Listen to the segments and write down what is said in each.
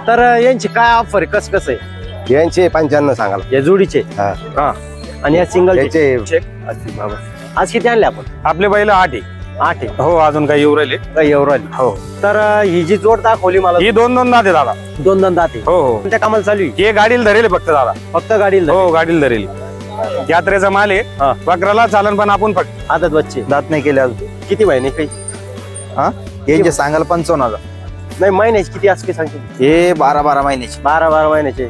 तर यांची काय ऑफर आहे, कसं आहे यांचे 95 सांगाल या जोडीचे? हा. हा. आणि या सिंगल याचे आज किती आणले आपण? आपले बैल 8 आहे. 8 आहे. हो अजून काही येऊ राहिले. काही एवढं आली. हो तर ही जी जोड दाखवली मला ही 2-2 दाते दादा. 2 दाते. हो हो कोणत्या कामाला चालू आहे? हे गाडीला धरेल फक्त दादा. फक्त गाडीला? हो गाडीला धरेल. यात्रेचा माल आहे. हा. बकराला चालन पण आपण फक्त आदत बच्चे दात नाही केले अजून. किती महिने काही? हा यांचे सांगाल 55,000. नाही महिन्याचे किती असं काही सांगते? हे 12 महिन्याचे. 12 महिन्याचे.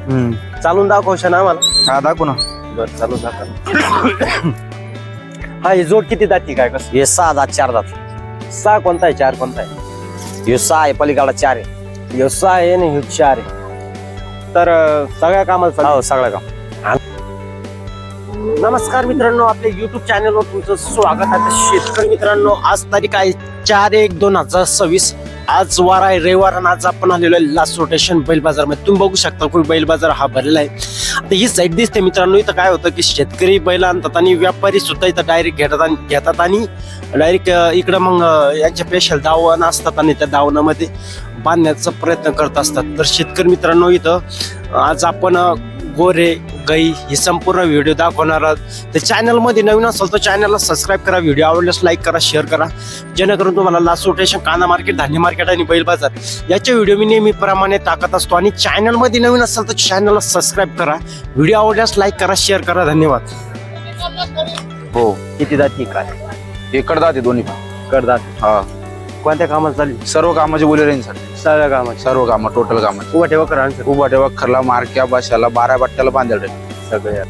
चालून दाखवशा ना आम्हाला. हा दाखवू ना. बरं चालून दाखव. हा ही जोड किती दाती काय कसं? हे 6 दात 4 दात. 6 कोणता आहे 4 कोणता आहे? हे 6 आहे, पलीकडला 4 आहे. ह्यो 6 आहे आणि ह्यो 4 आहे. तर सगळ्या कामाला चालू. हो सगळं काम. नमस्कार मित्रांनो, आपल्या युट्यूब चॅनलवर तुमचं स्वागत आहे. शेतकरी मित्रांनो, आज तारीख आहे 4/1/2026. आज वार आहे, रविवार, आणि आज आपण आलेलो आहे लास्ट रोटेशन बैल बाजारमध्ये. तुम्ही बघू शकता की बैल बाजार हा भरलेला आहे. आता ही साईड दिसते मित्रांनो. इथं काय होतं की शेतकरी बैल आणतात आणि व्यापारी सुद्धा इथं डायरेक्ट घेतात आणि डायरेक्ट इकडं मग यांच्या स्पेशल दावण असतात आणि त्या दावणामध्ये बांधण्याचा प्रयत्न करत असतात. तर शेतकरी मित्रांनो, इथं आज आपण गोरे गाई ही संपूर्ण व्हिडिओ दाखवणार आहोत. तर चॅनलमध्ये नवीन असेल तर चॅनलला सबस्क्राईब करा, व्हिडिओ आवडल्यास लाईक करा, शेअर करा, जेणेकरून तुम्हाला लास्ट रोटेशन, कांदा मार्केट, धान्य मार्केट आणि बैल बाजार याचे व्हिडिओ मी नेहमीप्रमाणे टाकत असतो. आणि चॅनलमध्ये नवीन असेल तर चॅनलला सबस्क्राईब करा, व्हिडिओ आवडल्यास लाईक करा, शेअर करा. धन्यवाद. हो किती जाती काय? इकडे दाते दोन्ही पण. करदात. हा कोणत्या कामाला चालू? सर्व कामाचे बोले रेंजसाठी. सगळ्या कामाची. सर्व काम टोटल कामाचे. उभा ठेवा करा आन्सर. उभा ठेवा, खरला, मारक्या, बशाला, 12 बट्ट्याला बांधेल सगळे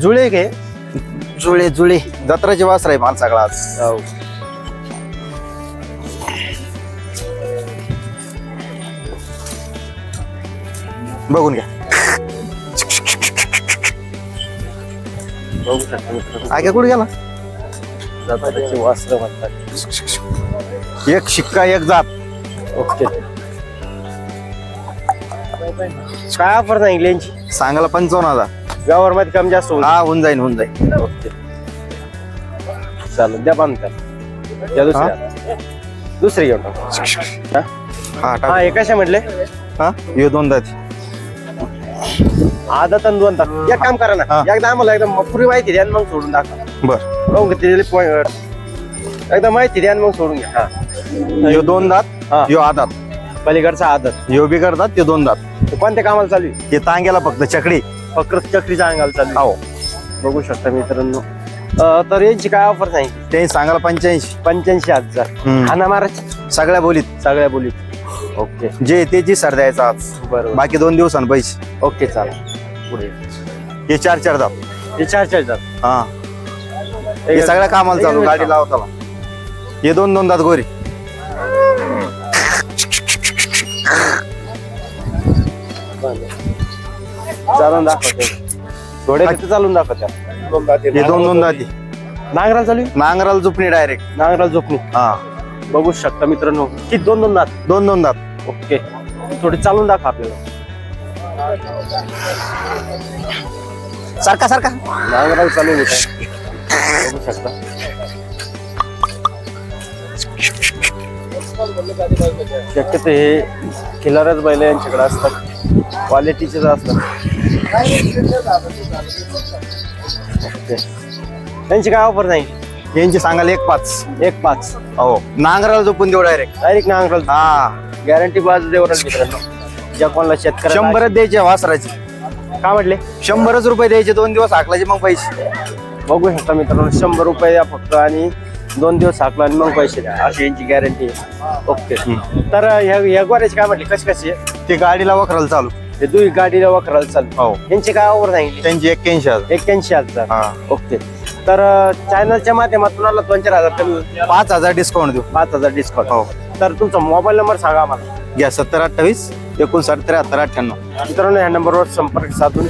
जुळे घे. जुळे जत्राचे वासर आहे माल सगळा आज. बघून घ्या. बघू शकता मित्रांनो. आगे कुठे गेला? जत्राचे वस्त्र म्हणतात. एक शिक्का एक जात. ओके. काय ऑफर सांगितली यांची? सांगायला 55,000. व्यवहार मध्ये कमी जास्त होईल. हा होऊन जाईल. ओके चालेल, द्या बांधता. त्या दुसरी घेऊन टाकू. हा टाक. हा हे कशा म्हटले? हा हे 2 दात. आदत आणि 2 दात. एक काम करा ना, हा. एकदा आम्हाला एकदम पुरी माहिती द्या आणि मग सोडून दाखवा. बर एकदा माहिती द्या आणि मग सोडून घ्या. हा. ह्यो 2 दात. हा. ह्यो आदात. पलीकडचा आदत. ह्यो बी करतात ते 2 दात. कोणत्या कामाला चालू आहे? हे तांग्याला फक्त चकडी. फक्त चक्रीचा अंगाला चालू आहे. हो बघू शकता मित्रांनो. तर यांची काय ऑफर सांगितली? ते सांगायला 85. 85,000. खाना मारायची सगळ्या बोलीत. सगळ्या बोलीत. ओके जे त्याची सर द्यायचा आज. बरोबर. बाकी 2 दिवसांनी पैसे. ओके चालेल. पुढे हे 4 दात. हे 4 दात. हा हे सगळ्या कामाला चालू. गाडी लावताला हे 2 दात गोरी. चालून दाखवते. थोडे किती चालून दाखवत्या. हे 2 दाती. नांगराला चालू आहे? नांगराला झुपणी डायरेक्ट. नांगराला झोपणी. हा बघू शकता मित्रांनो, किती 2 दात. 2 दात. ओके थोडी चालून दाखवा आपल्याला. सारखा नांगराला चालू आहे. बघू शकता. शक्यतो हे खिलारच बैल यांच्याकडे असतात, क्वालिटीचेच असतात. ओके. त्यांची काय ऑफर नाही? यांची सांगायला 1.5. 1.5. हो नांगराला झोपून देऊ डायरेक्ट. डायरेक्ट नांगराला. हा गॅरंटी बाजू देऊ मित्रांनो. ज्या कोणाला शेतकरी 100 द्यायचे वासराचे. काय म्हटले? 100 रुपये द्यायचे. 2 दिवस हाकलायचे मग पैसे. बघू शकता मित्रांनो, 100 रुपये द्या फक्त आणि 2 दिवस हाकला आणि मग पैसे द्या, अशी यांची गॅरंटी आहे. ओके. तर ह्या गोऱ्याची काय म्हटली, कशी आहे? ते गाडीला वखराला चालू. हे दुई गाडीला वखराला चालू. हो यांची काय ऑफर सांगितली? त्यांची 81,000. 81,000. हा ओके. तर चॅनलच्या माध्यमातून 2-4 हजार कमी. 5,000 डिस्काउंट देऊ. 5,000 डिस्काउंट. हो. तर तुमचा मोबाईल नंबर सांगा आम्हाला. घ्या 7028 59 73 98. मित्रांनो ह्या नंबरवर संपर्क साधून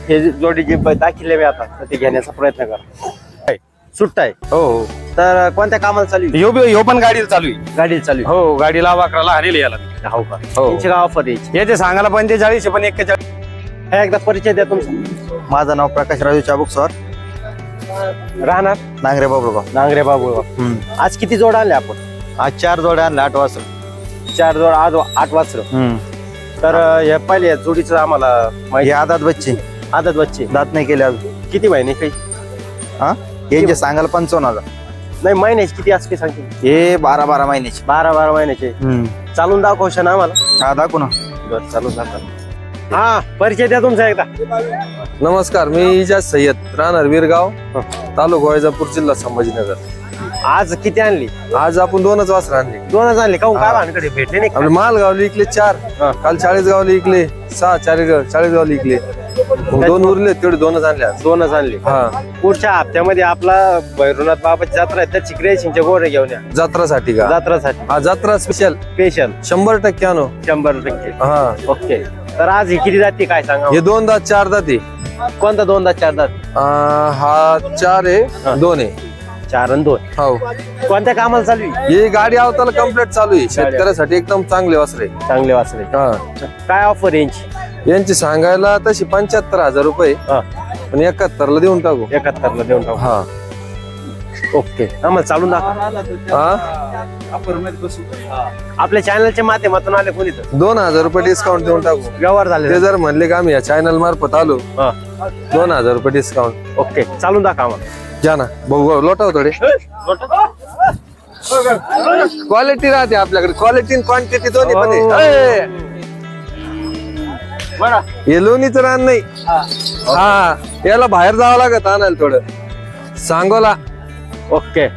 हे जोडी जे दाखिले मी आता तर ते घेण्याचा प्रयत्न करा. सुट्टा आहे. हो तर कोणत्या कामाला चालू आहे? ह्यो पण गाडीला चालू आहे. गाडीला चालू हो गाडीला वाकराला हानेल याला. आहे. हो का? हो. यांची काय ऑफर यायची? याचे सांगायला 45 पण 41. एकदा परिचय द्या तुमचा. माझं नाव प्रकाश राजू चाबुक सर. राहणार नांगरे बाबूगाव. नांगरे बाबू. आज किती जोड आणले आपण? आज 4 जोड्या आणल्या 8 वाजता. 4 जोड, आज 8 वाजता. तर हे पहिले या जोडीचं आम्हाला हे माहिती. आदात बच्चे, आदत बच्चे दात नाही केले अजून. किती महिने काही? हा यांचे सांगायला 55,000. नाही, महिन्याचे किती असते सांगते? हे 12 महिन्याचे. 12 महिन्याचे. चालून दाखवशा ना आम्हाला. हा दाखव ना. बरं, चालून दाखव. हा, परिचय द्या तुमचा एकदा. नमस्कार, मी इजाज सय्यद, राहणार वीरगाव, तालुका वैजापूर, जिल्हा संभाजीनगर. आज किती आणली? आज आपण 2च वासरं आणले. 2च आणले का? काय भानकडे भेटले नाही आपले मालगावला इकले 4, काल 40 गावला इकले 6, 40 गावला इकले. 2 उरले, तेवढे 2च आणले आज. 2च आणले. हा, पुढच्या हप्त्यामध्ये आपला भैरवनाथ बाबाची जत्रा आहे, त्या चिकरेशिंगच्या गोरे घेऊन या जत्रासाठी का? जत्रासाठी. हा, जत्रा स्पेशल स्पेशल 100% आणू. 100%. हा, ओके. तर आज ही किती जाती काय सांगा? हे 2 दात 4 दात आहे. कोणता 2 दात 4 दात? हा 4 आहे, 2 आहे. 4 आणि 2. हो, कोणत्या कामाला चालू आहे? ही गाडी आवताला कम्प्लीट चालू आहे. शेतकऱ्यासाठी एकदम चांगले वासरे. चांगले वाचले. हा, काय ऑफर यांची? यांची सांगायला तशी 75,000 रुपये, पण 71 ला देऊन टाकू. 71 ला देऊन टाकू. हा, ओके. आम्हाला चालून दाखवा. हा, आपल्या चॅनलच्या माध्यमातून आले कोणी तर 2,000 रुपये डिस्काउंट देऊन टाकू. व्यवहार झाले. ते जर म्हणले का आम्ही या चॅनल मार्फत आलो, 2,000 रुपये डिस्काउंट. ओके, चालून दाखवा आम्हाला. घ्या ना, बघू लोटाव थोडे. क्वालिटी राहते आपल्याकडे, क्वालिटी क्वांटिटी दोन्ही पण आहे. हे लोणीचं रान नाही. हा, याला बाहेर जावं लागत आणायला थोडं. सांगोला. ओके,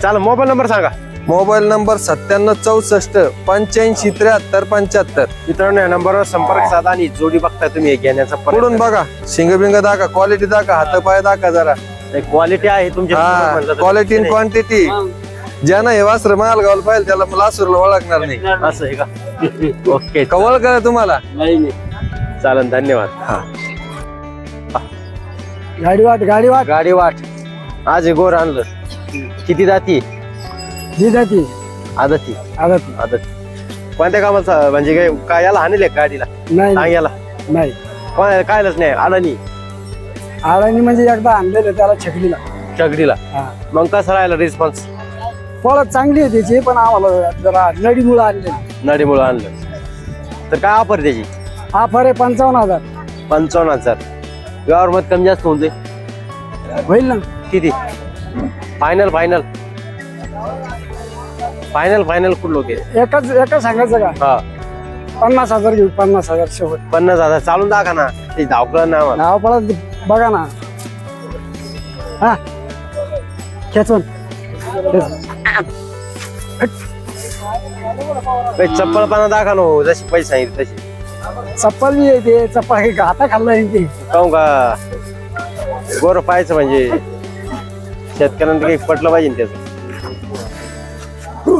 चाल. मोबाईल नंबर सांगा. Mobile number 9764 85 73 75. मित्रांनो, या नंबरवर संपर्क साधा आणि जोडी बघता तुम्ही घेण्याचा पुढून बघा, शिंगबिंग दाखा, क्वालिटी दाखा, हात पाय दाखा जरा. क्वालिटी आहे तुमच्या. हा, क्वालिटी क्वांटिटी. ज्यानं हे वासर मालगावला पाहिजे त्याला लासूरला ओळखणार नाही. असं आहे का? ओके, कवळ करा तुम्हाला. चालन. धन्यवाद. गाडी वाट गाडी वाट. आज हे गोर आणलं. किती जाती? जी जाती आदती. आदत आदत. कोणत्या कामाचा म्हणजे काय याला आणले गाडीला? नाही याला नाही कायलाच नाही आडानी आळणी म्हणजे एकदा आणलेलं त्याला छकडीला. चगडीला. हा. मग कसं राहिला रिस्पॉन्स? पळत चांगली आहे त्याची, पण आम्हाला जरा नडीमुळे आणले. नडीमुळे आणलं. तर काय ऑफर त्याची? हा फरे 55,000 55,000. व्यवहार मध्ये कमी जास्त होऊन जाईल. होईल ना? किती? फायनल फायनल फायनल फायनल कुठं लोक आहे? एकच सांगायचं का? हा, 50,000 घेऊ. 50,000 शेवट. 50,000 चालून दाखा ना. ते धावकलं ना आम्हाला. नाव पळत बघा ना. हा, खेचून चप्पलपणा दाखा ना हो, जशी पैसे सांगितले तशी. चप्पल बी आहे ते. चप्पल आता खाल्लं ते. काहून का गोर पाहायचं म्हणजे शेतकऱ्यांना काही पटलं पाहिजे ना त्याचं. हो.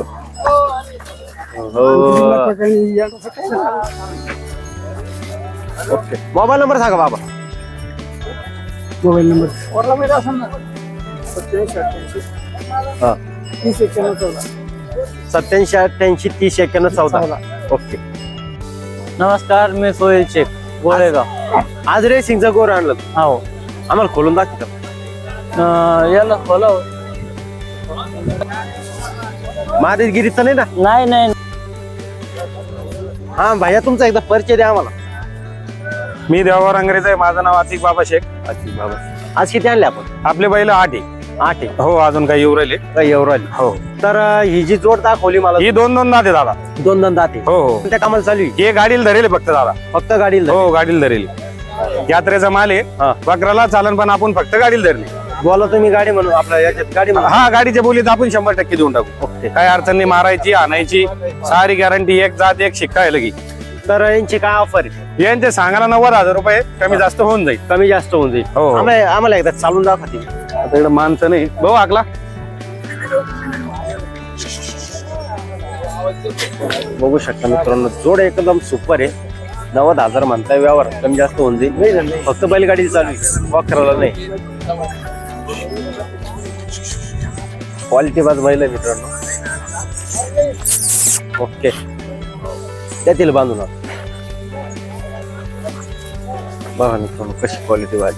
ओके. मोबाईल नंबर सांगा बाबा. मोबाईल नंबर वरला माहिती असेल ना? 87 हा, 30 91 14. 87 88 30 91 14. ओके. नमस्कार, मी सोहेल शेख, गोळेगाव. आज रेसिंगचा गोर आणलं. हो. आम्हाला खोलून दाखव. याला खोलव. महादेशगिरीचं नाही ना? नाही नाही. हा भैया, तुमचा एकदा परिचय द्या आम्हाला. मी देवावर अंग्रेज आहे, माझं नाव आतिक बाबा शेख. बाबा, आज किती आणले आपण? आपले बैल 8 आहे. 8 आहे. हो, अजून काही येऊ राहिले. काय एवढं आली? हो, तर ही जी जोड दाखवली मला, ही 2 दात आहे दादा. 2 दाते. हो हो, त्या कामाला चालू आहे? हे गाडीला धरेल फक्त दादा. फक्त गाडीला? हो, गाडीला धरेल. यात्रेचा माल आहे. हा. बकराला चालन, पण आपण फक्त गाडीला धरली. बोला तुम्ही गाडी म्हणून आपल्या याच्यात गाडी म्हणून. हा, गाडीच्या बोलीत आपण 100% देऊन टाकू. ओके. काय अडचण नाही, मारायची आणायची सारी गॅरंटी. एक जात एक शिक्का आहे लगी. तर यांची काय ऑफर आहे? यांचे सांगायला 90,000 रुपये, कमी जास्त होऊन जाईल. कमी जास्त होऊन जाईल. हो. आम्हाला एकदा चालून दाखवते. आता इकडे माणसं नाही भाऊ आकला. बघू शकता मित्रांनो, जोड एकदम सुपर आहे. 90,000 म्हणताय. व्यवहार कमी जास्त होऊन जाईल. फक्त बैलगाडी चालू आहे, वखराला नाही. क्वालिटी बाज बैल आहे मित्रांनो. ओके, त्यातील बांधून बघा मित्रांनो कशी क्वालिटी बाज.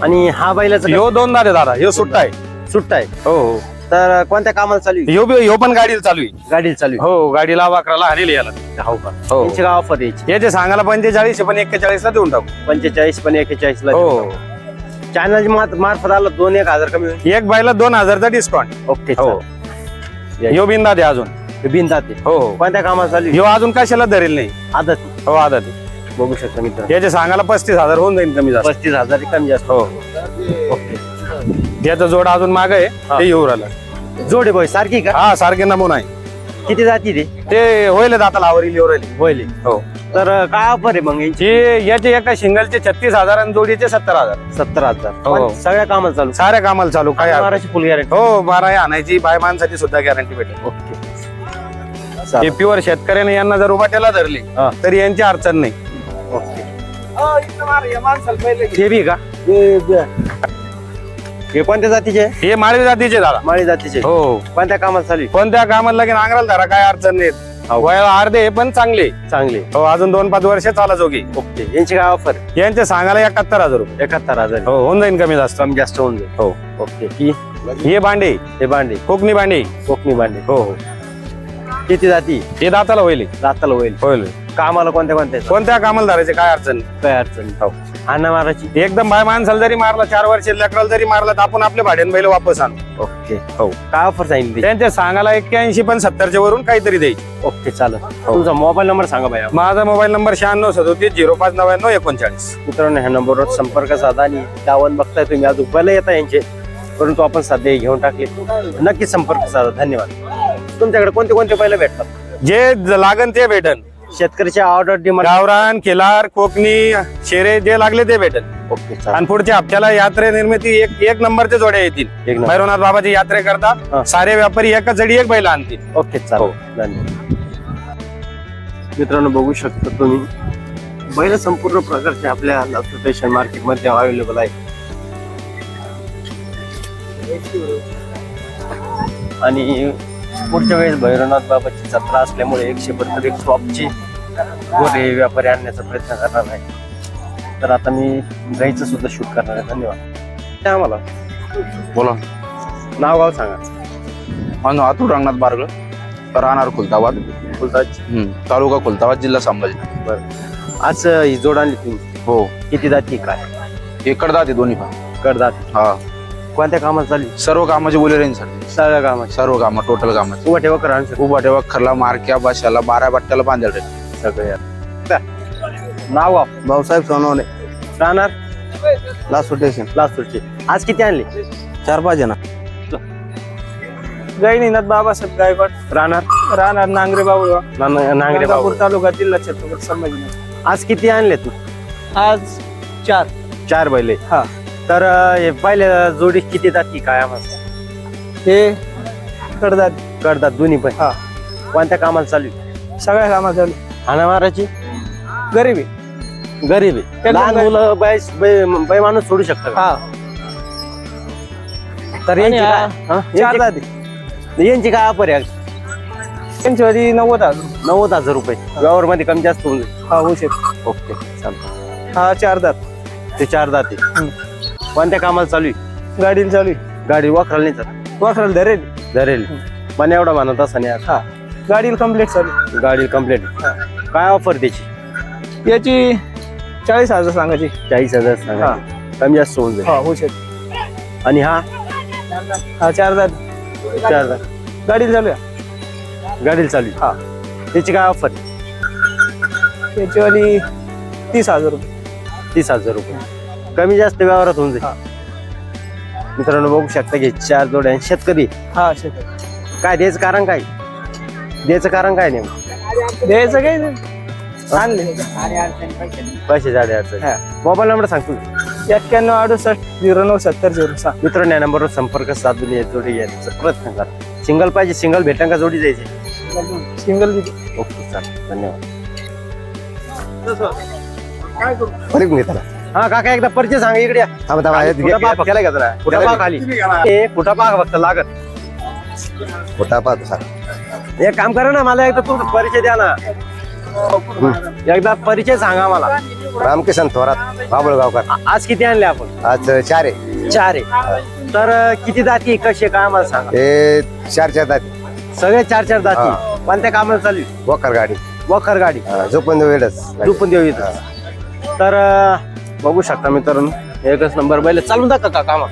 आणि हा बैलाचा ह्यो दोन दारे दादा ह्यो सुट्टा आहे सुट्टा आहे. हो हो तर कोणत्या कामाला चालू आहे? ह्यो पण गाडीला चालू आहे गाडीला चालू हो गाडीला वाकराला हाणेली याला आहे. हो का? हो. यांची गाव ऑफर यायची याचे सांगायला 45 पण 41 ला देऊन टाकू 45 पण 41 ला हो चॅनल मार्फत आला 2-1,000 कमी होईल. एक बायला 2000चा डिस्काउंट ओके हो ह्यो बिंदा दे अजून बिनदाते हो कोणत्या कामाला चालू आहे? ह्यो अजून कशाला धरेल नाही आदत हो आता ते बघू शकता मित्र. याचे सांगायला 35,000 होऊन जाईल कमी जास्त 35,000 कमी जास्त. हो ओके याचा जोड अजून माग आहे ते येऊ राहिला जोडे बॉय सारखी का? हा सारखे नमुना आहे किती जाती ते ते होईल आता लावरील येऊ राहिले होईल. हो तर काय ऑफर आहे मग यांची? हे याचे एका सिंगलचे 36,000 आणि जोडीचे 70,000 70,000 हो. पण सगळ्या कामाला चालू साऱ्या कामाला चालू काय हरकत माराची फुल गॅरंटी. हो 12 आणायची बाय माणसाची सुद्धा गॅरंटी भेटेल ओके हे प्युअर शेतकऱ्याने यांना जर उभाट्याला धरली हा. तरी यांची अडचण नाही ओके ते बी का? हे कोणत्या जातीचे? हे माळी जातीचे दादा माळी जातीचे. हो कोणत्या कामाला चालू आहे? कोणत्या कामाला लगेच नांगराला धरा काय अडचण नाही वयाला अर्धे पण चांगले चांगले. हो अजून 2-5 वर्ष चाला जोगी ओके यांची काय ऑफर? यांचे सांगायला 71,000 रुपये 71,000 हो होऊन जाईल कमी जास्त कमी जास्त होऊन जाईल. हो ओके की हे भांडे हे भांडे कोकणी भांडे कोकणी भांडे हो हो किती जाती? हे दाताला होईल दाताला होईल. होईल कामाला कोणत्या कोणत्या आहेत? कोणत्या कामाला धरायचे काय अडचण नाही. काय अडचण नाही. हो हाना माराची. एकदम बाय माणसाला जरी मारला 4 वर्ष लेकराला जरी मारला तर आपण आपल्या भाड्यान बैल वापस आणू ओके हो काय ऑफर सांगितली? त्यांच्या सांगायला 81 पण 70च्या वरून काहीतरी द्यायची ओके चालेल. तुमचा मोबाईल नंबर सांगा बाया. माझा मोबाईल नंबर 9637059939 मित्रांनो ह्या नंबरवर संपर्क साधा आणि दावण बघताय तुम्ही अजून बैल येता यांचे परंतु आपण सध्या हे घेऊन टाकले. नक्की संपर्क साधा. धन्यवाद. तुमच्याकडे कोणते कोणते बैल भेटतात? जे लागन ते भेटन शेतकऱ्याच्या ऑर्डर डिमांड. गावरान केलार कोकणी शेरे जे लागले ते भेटन ओके चालेल. आणि पुढच्या हप्त्याला यात्रे निर्मिती एक नंबरचे जोड्या येतील एक नंबर. भैरवनाथ बाबाची यात्रे हा. करता सारे व्यापारी एका जडी एक बैल आणतील ओके चालेल. धन्यवाद. मित्रांनो बघू शकता तुम्ही बैल संपूर्ण प्रकारचे आपल्या लातूर स्टेशन मार्केट मध्ये अवेलेबल आहे आणि पुढच्या वेळेस भैरवनाथ बाबाची जत्रा असल्यामुळे 100% टॉपची गोरे व्यापारी आणण्याचा प्रयत्न करणार आहे. तर आता मी गाईचं सुद्धा शूट करणार आहे. धन्यवाद. ते आम्हाला बोला नाव गाव सांगा. माझं नाव अतुल रंगनाथ बारगळ राहणार खुलताबाद बोलता तालुका खुलताबाद जिल्हा संभाजी. आज ही जोड आणली तुम्ही हो किती जाती काय? इकडदात आहे दोन्ही पण करदात हा कोणत्या कामाला चालू आहे? सर्व कामाचे बोले रेंजसाठी सगळ्या कामाची. सर्व कामं टोटल कामाचे उभा ठेवा करा आणू उभा ठेवा खरला मारक्या बशाला 12 बट्ट्याला बांधेल रे सगळे. नाव गाव भाऊसाहेब सोनवणे राहणार लास्ट स्टेशन लासूरचे. आज किती आणले? 4-5 जण. गैनीनाथ बाबासाहेब गायकवाड राहणार नांगरे बाबुळगाव नांगरे बाबू. गंगापूर तालुका जिल्हा छत्रपती संभाजीनगर. आज किती आणले तू? आज 4 4 बैले. हा. तर हे पहिले जोडी किती जाती काय आम्हाला? हे कडदात करतात दोन्ही पण. हा. कोणत्या कामाला चालू आहे? सगळ्या कामात चालू. हाना माराची गरीबी गरीब आहे. एकदम लहान गरीब. मुलं बाई माणूस सोडू शकतं का? हा तर यांची आणि काय? हा? 4 जाती. यांची काय ऑफर आहे? त्यांची वाली 90,000. 90,000 रुपये. व्यवहार मध्ये कमी जास्त होऊन जाईल. हा होऊ शकतो. ओके चालतं. हा 4 दात ते 4 जाती. कोणत्या कामाला चालू आहे? गाडीला चालू आहे. गाडी वाखराल नाही चालत. वाखराला धरेल. धरेल पण एवढा म्हणत असा नाही. हा गाडीला कम्प्लीट चालू आहे. गाडी कम्प्लीट. काय ऑफर त्याची? याची 40,000 सांगायची. 40,000 सांगा. कमी जास्त होऊन जाईल. हा होऊ शकतो. आणि हा हा 4 दात 4 जाती. गाडीला चालू आहे. गाडीला चालू आहे. हा त्याची काय ऑफर? याची वाली 30,000 रुपये. 30,000 रुपये. कमी जास्त व्यवहारात होऊन जाईल. मित्रांनो बघू शकता की 4 जोड्या शेतकरी. हा शेत काय द्यायचं कारण काय? द्यायचं कारण काय नेमकं? द्यायचं काही नाही. आणले पैसे झाडे अडचण. हा. मोबाईल नंबर सांगतो. 9168097006. मित्रांनो या नंबरवर संपर्क साधून या जोडी घ्यायचा प्रयत्न करा. सिंगल पाहिजे सिंगल भेटेल का जोडी द्यायची? सिंगल ओके चालेल. धन्यवाद. मित्र हा काका एकदा परिचय सांगा. इकडे या. कुठं पहा खाली ए, कुठं पहा फक्त लागत. एक काम करा ना मला एकदा तुमचा परिचय द्या ना. एकदा परिचय सांगा मला. रामकिशन थोरात बाबळगावकर. आज किती आणले आपण? आज 4 आहे. 4 आहे. तर किती दाती कसे काय आम्हाला सांगा. हे 4 दात सगळे 4 दाती. कोणत्या कामाला चालू आहे? वखर गाडी वखर गाडी झोपून देऊ वेळच. झोपून देऊ इथं. तर बघू शकता मित्रांनो एकच नंबर बैल चालून दाखवा का कामा.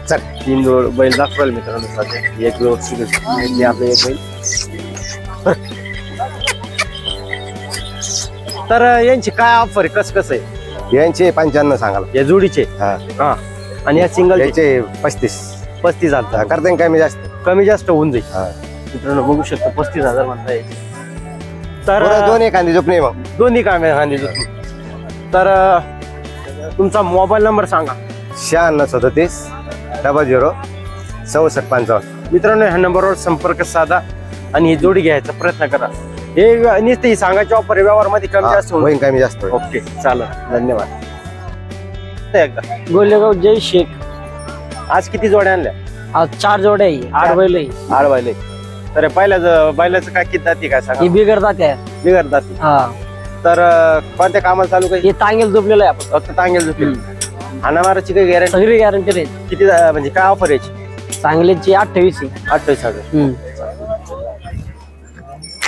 चल 3 बैल दाखवाल मित्रांनो सध्या. एक व्यवस्थित आपलं एक बैल. तर यांची काय ऑफर आहे? कसं आहे यांचे 95 सांगाल. या जोडीचे? हा हा. आणि या सिंगल याचे 35. 35,000 करता कमी जास्त. कमी जास्त होऊन जाईल. हा. मित्रांनो बघू शकता 35,000 म्हणता येईल. तर दोन एखादी झोप नाही मग. दोन्ही कामे खांदी. तर तुमचा मोबाईल नंबर सांगा. 96 37 00 67 55. मित्रांनो ह्या नंबरवर संपर्क साधा आणि ही जोडी घ्यायचा प्रयत्न करा. हे नुसते सांगायचे ऑफर व्यवहारमध्ये कमी जास्त होईल. होईल कमी जास्त होईल. ओके चालेल धन्यवाद. एकदा गोलेगाव जय शेख. आज किती जोड्या आणल्या? आज 4 जोड्या आहे. 8 बैल आहे. 8 बैल. तर बैलाचं काय किती जाती काय सांगा. हे बिघडतात आहे. बिघडतात. हा. तर कोणत्या कामाला चालू काही? हे तांगेल झोपलेलं आहे आपण. फक्त टांगेल झोपेल. हाणामाराची काही गॅरंटी? सगळी गॅरंटी राहील. किती म्हणजे काय ऑफर याची? चांगल्याची 28 आहे. 28,000.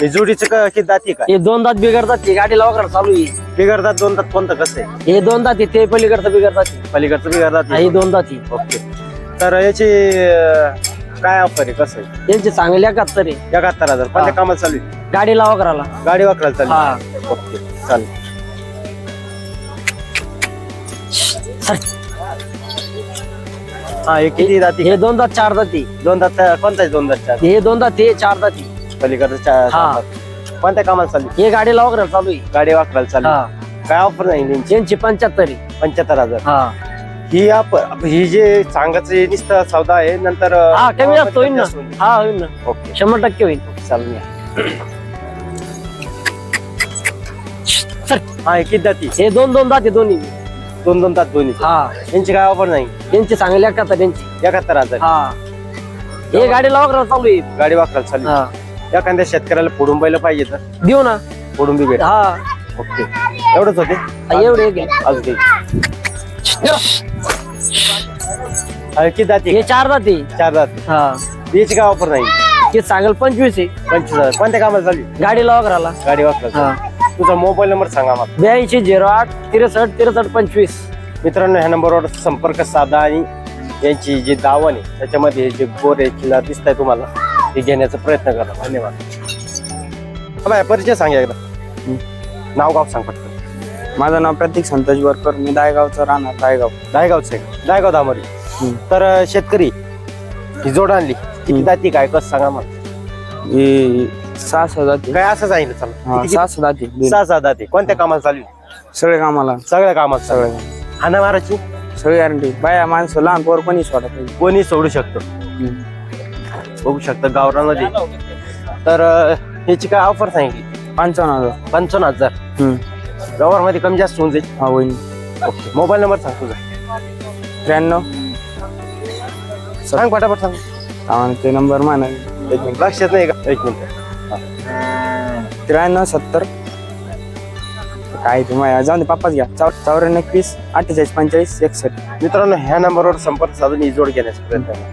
हे जोडीचं किती दाती काय? हे 2 दात बिघडतात. ते गाडीला वगैरे चालू आहे. बिघडतात 2 दात. कोणतं कसं आहे? हे 2 दात आहे. ते पलीकडचं बिघडतात. पलीकडचं बिघडतात. हे 2 दात आहे. ओके. तर याची काय ऑफर आहे? कसं आहे? त्यांचे चांगले 71 आहे. 71,000. कोणत्या कामाला चालू आहे? गाडीला वगैरेला. गाडी वापरायला चालू हा. आहे. ओके चालेल. हा हे किती दाती? हे 2 दात 4 दाती. 2 दात. कोणता 2 दात? 4. हे 2 दात हे 4 दाती. पलीकडचं 4 हा. दात. कोणत्या कामाला चालू आहे? हे गाडीला वगैरे चालू आहे. गाडी वापरायला चालू हा. आहे. काय ऑफर नाही त्यांची? यांची 75 आहे. 75,000. हा. ही जे सांगायचं नुसतं सौदा आहे. नंतर हा कमी जास्त होईल ना. हा होईल ना. ओके 100% होईल. चालेल. हा हे किती दाती? हे 2 दात आहे दोन्ही. 2 दात दोन्ही. हा. यांची काय ऑफर नाही? यांचे चांगले 71 यांची. 71,000. हा. हे गाडीला वगैरे चालू आहे. गाडी वापरायला चालू हा. आहे. एखाद्या शेतकऱ्याला फोडून बैल पाहिजे तर देऊ ना. फोडून बी भेट. हा. ओके एवढंच होते. एवढे घे. अजून किती दाती? हे 4 दात आहे. 4 दात. हा. याची काय ऑफर नाही? हे चांगलं 25 आहे. 25,000. कोणत्या कामाला चालू आहे? गाडीला वगैरेला. गाडी वापरायला. हा. तुझा मोबाईल नंबर सांगा मला. 82 08 63 63 25. मित्रांनो ह्या नंबरवर संपर्क साधा आणि यांची जी दावण आहे त्याच्यामध्ये जे गोरे किल्ला दिसत आहे तुम्हाला ते घेण्याचा प्रयत्न करा. धन्यवाद. बाय परिचय सांगा एकदा. नाव गाव सांग पटकन. माझं नाव प्रतीक संतोष बोरकर. मी दायगावचं राहणार. दायगावचं आहे. दायगाव दामोरी. तर शेतकरी ही जोड आणली किती दाती काय कसं सांगा मला. 6 जाती. काय असं सांगितलं चला. 6 जाती. 6 दाती. कोणत्या कामाला चालू आहे? सगळे कामाला. सगळ्या कामाला चालू आहे. हाना माराची सगळी गॅरंटी. बाया माणसं लहान पोर कोणी सोडा पाहिजे. कोणी सोडू शकतो. बघू शकता गावरामध्ये. तर याची काय ऑफर सांगितली? 55,000. 55,000. व्यवहारमध्ये कमी जास्त होऊन जाईल. हा होईल. ओके मोबाईल नंबर सांग तुझा. 93 सांग पटापट सांग. ते नंबर म्हणा. एक मिनिट लक्षात नाही का? एक मिनिट. 93 70 काय तुम्ही जाऊन दे पप्पाच घ्या. 94 21 48 45 61. मित्रांनो ह्या नंबरवर संपर्क साधून ही जोड घेण्याचा प्रयत्न करा.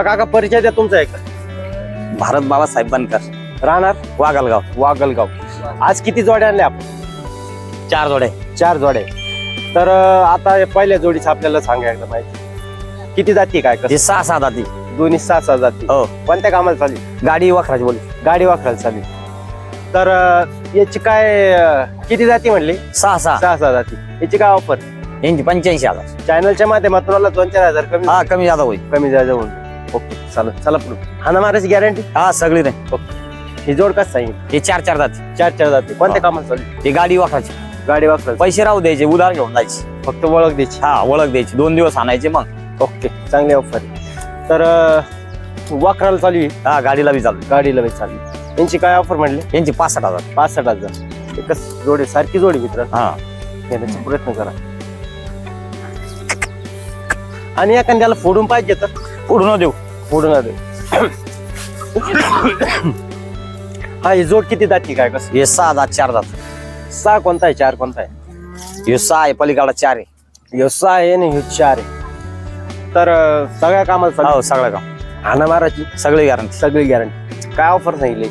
काका परिचय द्या तुमचा एक. भारत बाबासाहेब बनकर. राहणार वागलगाव. वागलगाव. आज किती जोड्या आणल्या आपण? 4 जोडे. 4 जोड्या. तर आता पहिल्या जोडीचं आपल्याला सांगा एकदा माहिती. किती जाती काय हे 6 जाती. दोन्ही 6 जाती. हो. कोणत्या कामाला चालू आहे? गाडी वाखराची बोली. गाडी वापरायला चालू आहे. तर याची काय किती जाती म्हणली? 6 जाती. याची काय ऑफर? यांची 85,000. चॅनलच्या माध्यमातून मला 2-4 हजार कमी हा कमी जादा होईल. कमी जायचं होऊन. ओके चालेल चला पुढे. हाना मारायची गॅरंटी? हा सगळी नाही. ही जोड कसं सांगितलं? हे 4 जाती. 4 जाती. कोणत्या कामाला चालू आहे? हे गाडी वाखराची. गाडी वापरायला. पैसे राहू द्यायचे उधार घेऊन जायचे. फक्त ओळख द्यायची. हा ओळख द्यायची. 2 दिवस आणायचे मग. ओके चांगली ऑफर आहे. तर वाकराला चालू आहे. हा गाडीला बी चालू. गाडीला बी चालू आहे. यांची काय ऑफर म्हणली? यांची 65,000. 65,000. एकच जोडी सारखी जोडी मित्र हा घेण्याचा प्रयत्न करा. आणि एखाद्याला फोडून पाहिजे तर पुढून देऊ. फोडून दे. हा ही जोड किती दाती काय कसं? हे 6 दात 4 दात. 6 कोणता आहे 4 कोणता आहे? हे 6 आहे पलीकडा 4 आहे. ह्यो 6 आहे आणि ह्यो 4 आहे. तर सगळ्या कामाला हो सगळं काम हाना माराची सगळी गॅरंटी. सगळी गॅरंटी. काय ऑफर सांगितली?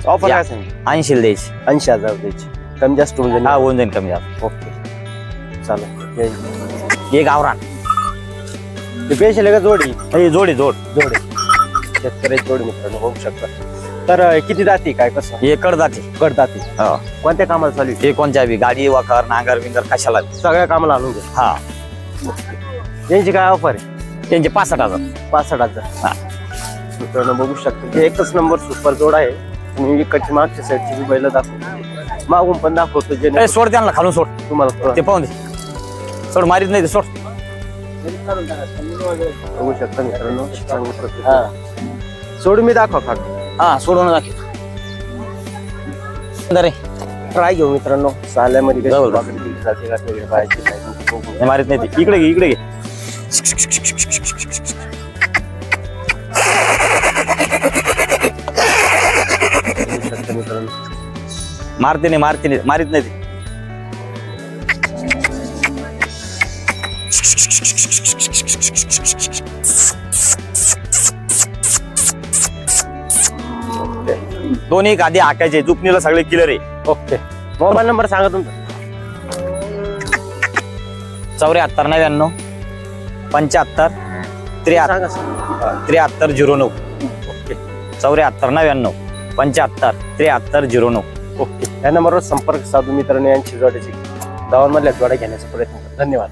ऑफर या. काय सांगितली? 80 द्यायची. 80,000 द्यायची. कमी जास्त होऊन जाईल. हा होऊन जाईल कमी जास्त. ओके चालेल. हे गावरान. ते पेशल का जोडी? हे जोडी जोड. जोडी शेतकऱ्याची जोडी मित्रांनो बघू शकता. तर किती दाती काय कसं? हे कडदाती. करदाती. हो. कोणत्या कामाला चालू आहे? हे कोणत्या बी गाडी वाकर नांगर विंगर कशाला बी. सगळ्या कामाला आणून घ्या. हा यांची काय ऑफर आहे? त्यांचे 65,000. 65,000. हा. मित्रांनो बघू शकता हे एकच नंबर सुपर जोड आहे. तुम्ही इकडची मागच्या साईडची बैल दाखवतो मागून पण दाखवतो जे ए, सोड त्यांना खालून सोड. तुम्हाला ते पाहून दे. सोड मारीत नाही ते सोड. बघू शकता मित्रांनो चांगली प्रकृती. सोडून मी दाखवा खाट. हा सोडून दाखव. रे ट्राय घेऊ मित्रांनो साल्यामध्ये कशी जाऊ. भाकरी दिली जाते का वेगळी पाहायची नाही. बघू. हे मारीत नाही ते. इकडे घे इकडे घे. बघू शकता मित्रांनो. मारते नाही मारीत नाही ते. दोन्ही गादी हाकायचे. जुपणीला सगळे क्लिअर आहे. ओके मोबाईल नंबर सांगा तुमचा. 74 99 75 सांगा सर. 73 09. ओके 74 99 75 73 09. ओके या नंबरवर संपर्क साधून मित्रांनो यांची जोड्याची गावांमधल्या जोड्या घेण्याचा प्रयत्न करा. धन्यवाद.